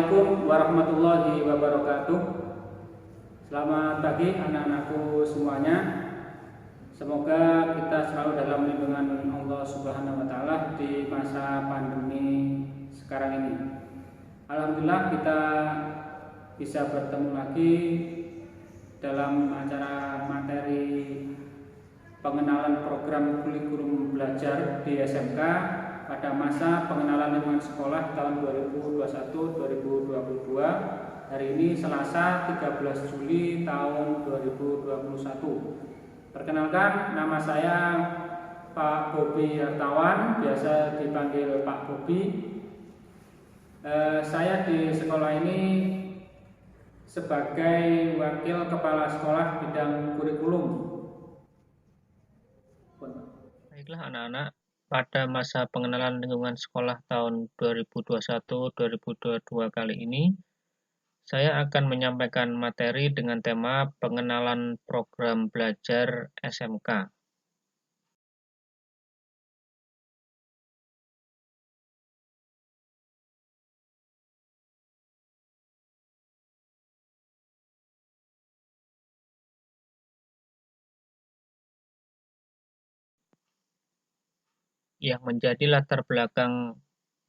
Assalamualaikum warahmatullahi wabarakatuh. Selamat pagi anak-anakku semuanya. Semoga kita selalu dalam lindungan Allah Subhanahu wa taala di masa pandemi sekarang ini. Alhamdulillah kita bisa bertemu lagi dalam acara materi pengenalan program kurikulum belajar di SMK pada masa pengenalan lingkungan sekolah tahun 2021-2022. Hari ini Selasa 13 Juli tahun 2021. Perkenalkan, nama saya Pak Bobi Hartawan, biasa dipanggil Pak Bobi. Saya di sekolah ini sebagai wakil kepala sekolah bidang kurikulum. Baiklah anak-anak, pada masa pengenalan lingkungan sekolah tahun 2021-2022 kali ini, saya akan menyampaikan materi dengan tema pengenalan program belajar SMK. Yang menjadi latar belakang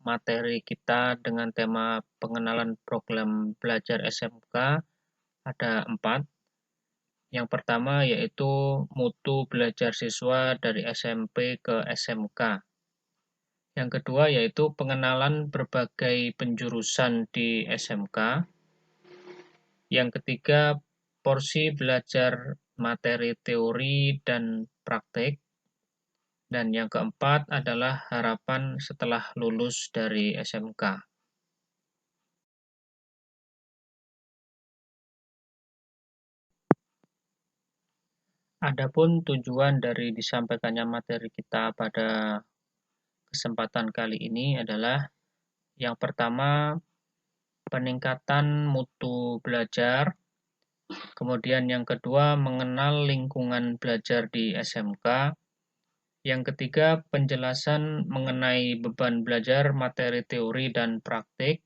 materi kita dengan tema pengenalan program belajar SMK ada 4. Yang pertama yaitu mutu belajar siswa dari SMP ke SMK. Yang kedua yaitu pengenalan berbagai penjurusan di SMK. Yang ketiga, porsi belajar materi teori dan praktik. Dan yang keempat adalah harapan setelah lulus dari SMK. Adapun tujuan dari disampaikannya materi kita pada kesempatan kali ini adalah yang pertama, peningkatan mutu belajar. Kemudian yang kedua, mengenal lingkungan belajar di SMK. Yang ketiga, penjelasan mengenai beban belajar materi teori dan praktik.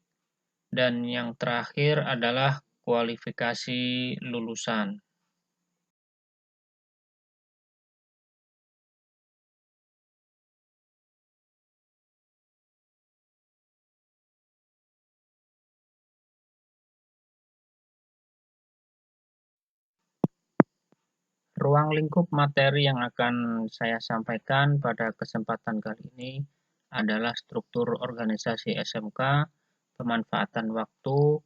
Dan yang terakhir adalah kualifikasi lulusan. Ruang lingkup materi yang akan saya sampaikan pada kesempatan kali ini adalah struktur organisasi SMK, pemanfaatan waktu,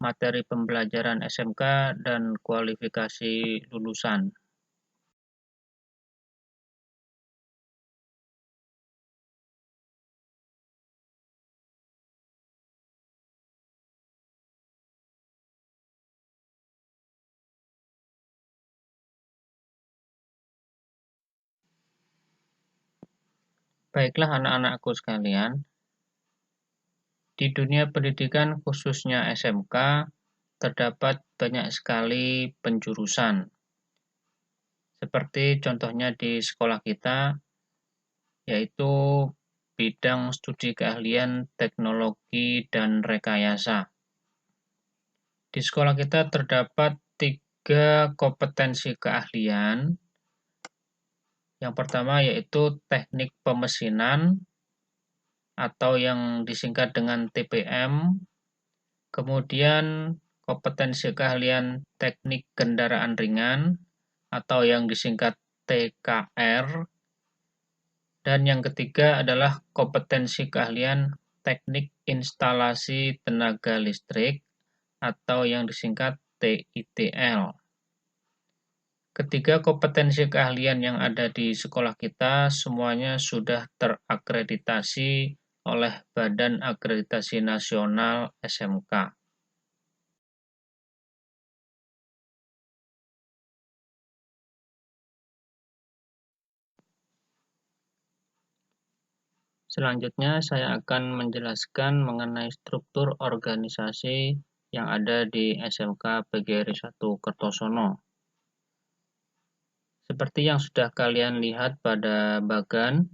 materi pembelajaran SMK, dan kualifikasi lulusan. Baiklah anak-anakku sekalian, di dunia pendidikan khususnya SMK, terdapat banyak sekali penjurusan. Seperti contohnya di sekolah kita, yaitu bidang studi keahlian teknologi dan rekayasa. Di sekolah kita terdapat 3 kompetensi keahlian. Yang pertama yaitu teknik pemesinan atau yang disingkat dengan TPM. Kemudian kompetensi keahlian teknik kendaraan ringan atau yang disingkat TKR. Dan yang ketiga adalah kompetensi keahlian teknik instalasi tenaga listrik atau yang disingkat TITL. Ketiga kompetensi keahlian yang ada di sekolah kita semuanya sudah terakreditasi oleh Badan Akreditasi Nasional SMK. Selanjutnya saya akan menjelaskan mengenai struktur organisasi yang ada di SMK PGRI 1 Kertosono. Seperti yang sudah kalian lihat pada bagan,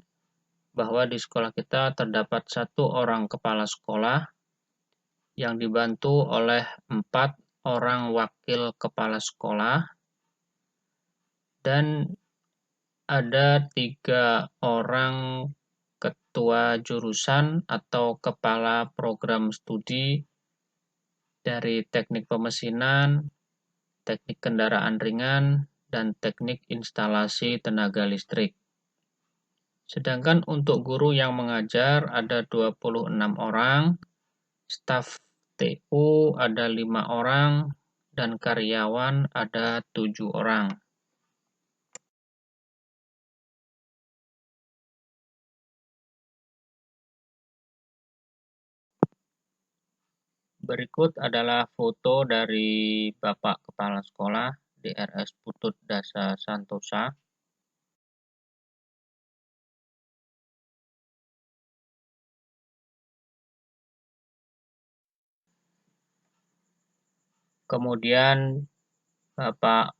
bahwa di sekolah kita terdapat 1 orang kepala sekolah, yang dibantu oleh 4 orang wakil kepala sekolah dan ada 3 orang ketua jurusan atau kepala program studi dari teknik pemesinan, teknik kendaraan ringan, dan teknik instalasi tenaga listrik. Sedangkan untuk guru yang mengajar ada 26 orang, staf TU ada 5 orang, dan karyawan ada 7 orang. Berikut adalah foto dari Bapak Kepala Sekolah DRS Putut Dasa Santosa. Kemudian Bapak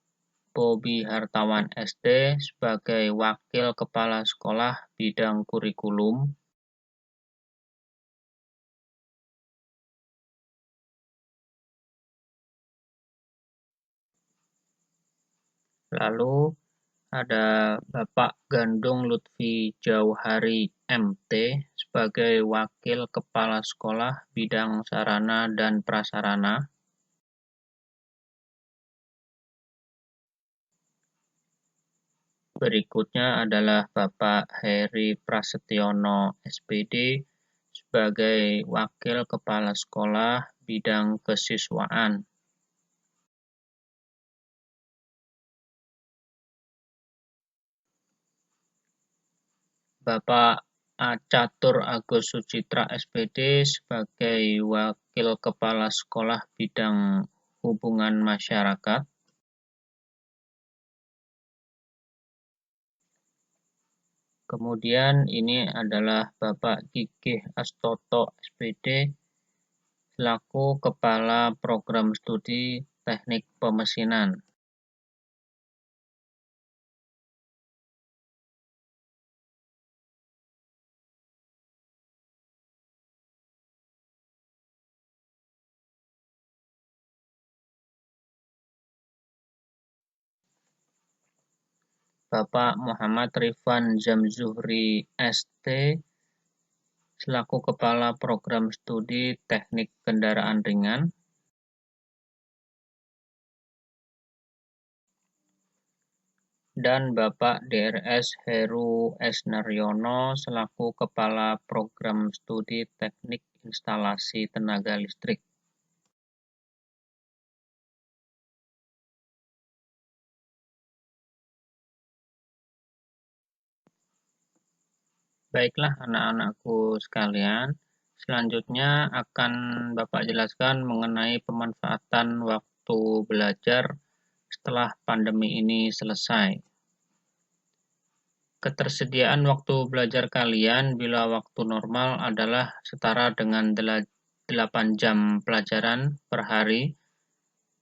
Bobi Hartawan SD sebagai Wakil Kepala Sekolah Bidang Kurikulum. Lalu ada Bapak Gandung Lutfi Jauhari MT sebagai Wakil Kepala Sekolah Bidang Sarana dan Prasarana. Berikutnya adalah Bapak Heri Prasetyono SPD sebagai Wakil Kepala Sekolah Bidang Kesiswaan. Bapak Catur Agus Sucitra SPD sebagai Wakil Kepala Sekolah Bidang Hubungan Masyarakat. Kemudian ini adalah Bapak Gigih Astoto SPD selaku Kepala Program Studi Teknik Pemesinan. Bapak Muhammad Rifan Zamzuhri ST selaku Kepala Program Studi Teknik Kendaraan Ringan. Dan Bapak DRS Heru S. Naryono selaku Kepala Program Studi Teknik Instalasi Tenaga Listrik. Baiklah anak-anakku sekalian, selanjutnya akan Bapak jelaskan mengenai pemanfaatan waktu belajar setelah pandemi ini selesai. Ketersediaan waktu belajar kalian bila waktu normal adalah setara dengan 8 jam pelajaran per hari,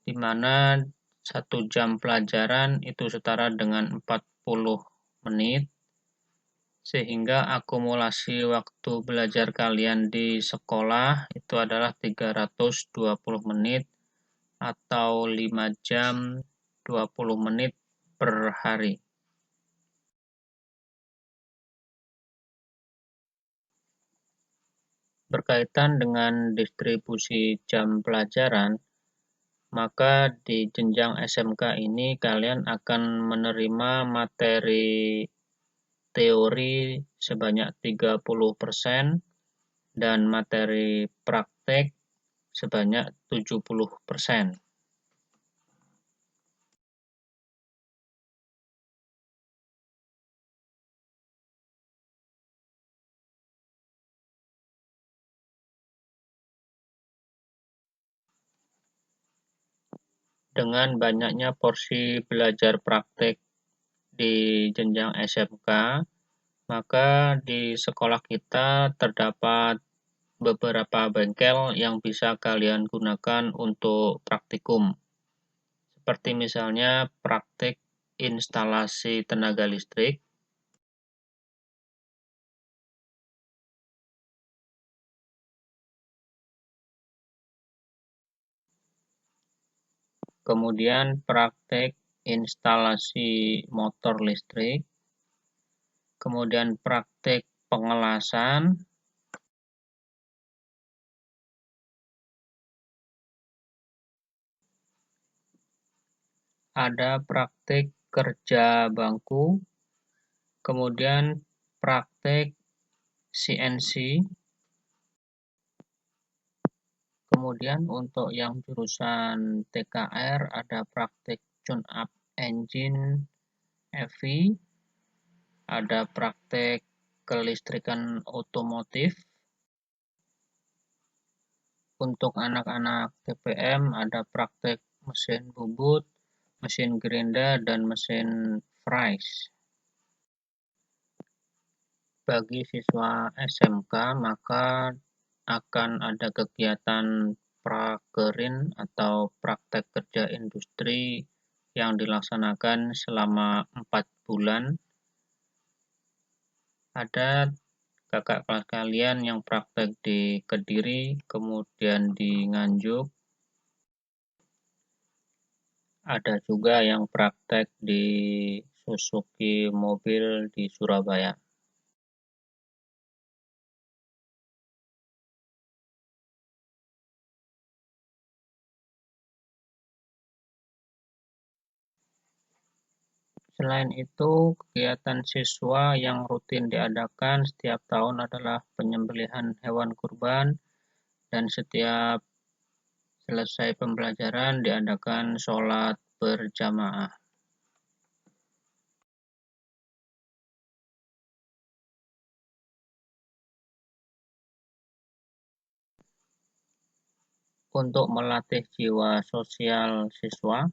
di mana 1 jam pelajaran itu setara dengan 40 menit, sehingga akumulasi waktu belajar kalian di sekolah itu adalah 320 menit atau 5 jam 20 menit per hari. Berkaitan dengan distribusi jam pelajaran, maka di jenjang SMK ini kalian akan menerima materi teori sebanyak 30% dan materi praktek sebanyak 70%. Dengan banyaknya porsi belajar praktek di jenjang SMK, maka di sekolah kita terdapat beberapa bengkel yang bisa kalian gunakan untuk praktikum. Seperti misalnya praktik instalasi tenaga listrik, kemudian praktek instalasi motor listrik, kemudian praktek pengelasan, ada praktek kerja bangku, kemudian praktek CNC, kemudian untuk yang jurusan TKR ada praktek tune-up engine EV, ada praktek kelistrikan otomotif. Untuk anak-anak TPM ada praktek mesin bubut, mesin gerinda, dan mesin fries. Bagi siswa SMK maka akan ada kegiatan prakerin atau praktek kerja industri yang dilaksanakan selama 4 bulan. Ada kakak kelas kalian yang praktek di Kediri, kemudian di Nganjuk. Ada juga yang praktek di Suzuki Mobil di Surabaya. Selain itu, kegiatan siswa yang rutin diadakan setiap tahun adalah penyembelihan hewan kurban, dan setiap selesai pembelajaran diadakan sholat berjamaah. Untuk melatih jiwa sosial siswa,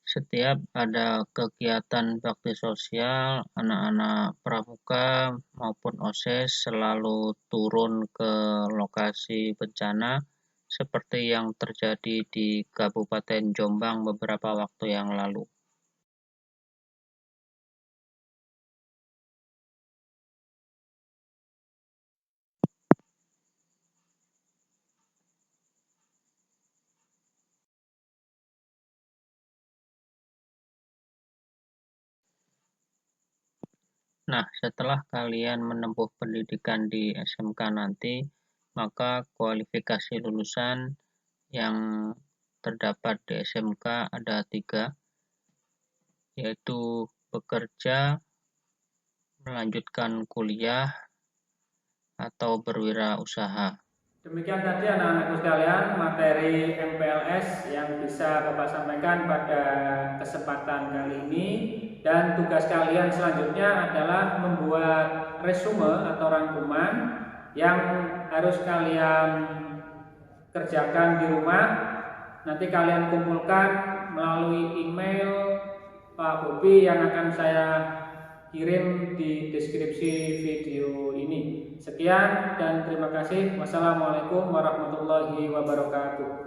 setiap ada kegiatan bakti sosial, anak-anak pramuka maupun OSIS selalu turun ke lokasi bencana seperti yang terjadi di Kabupaten Jombang beberapa waktu yang lalu. Nah, setelah kalian menempuh pendidikan di SMK nanti, maka kualifikasi lulusan yang terdapat di SMK ada 3, yaitu bekerja, melanjutkan kuliah, atau berwirausaha. Demikian tadi anak-anakku sekalian materi MPLS yang bisa Bapak sampaikan pada kesempatan kali ini, dan tugas kalian selanjutnya adalah membuat resume atau rangkuman yang harus kalian kerjakan di rumah. Nanti kalian kumpulkan melalui email Pak Bobi yang akan saya kirim di deskripsi video ini. Sekian dan terima kasih. Wassalamualaikum warahmatullahi wabarakatuh.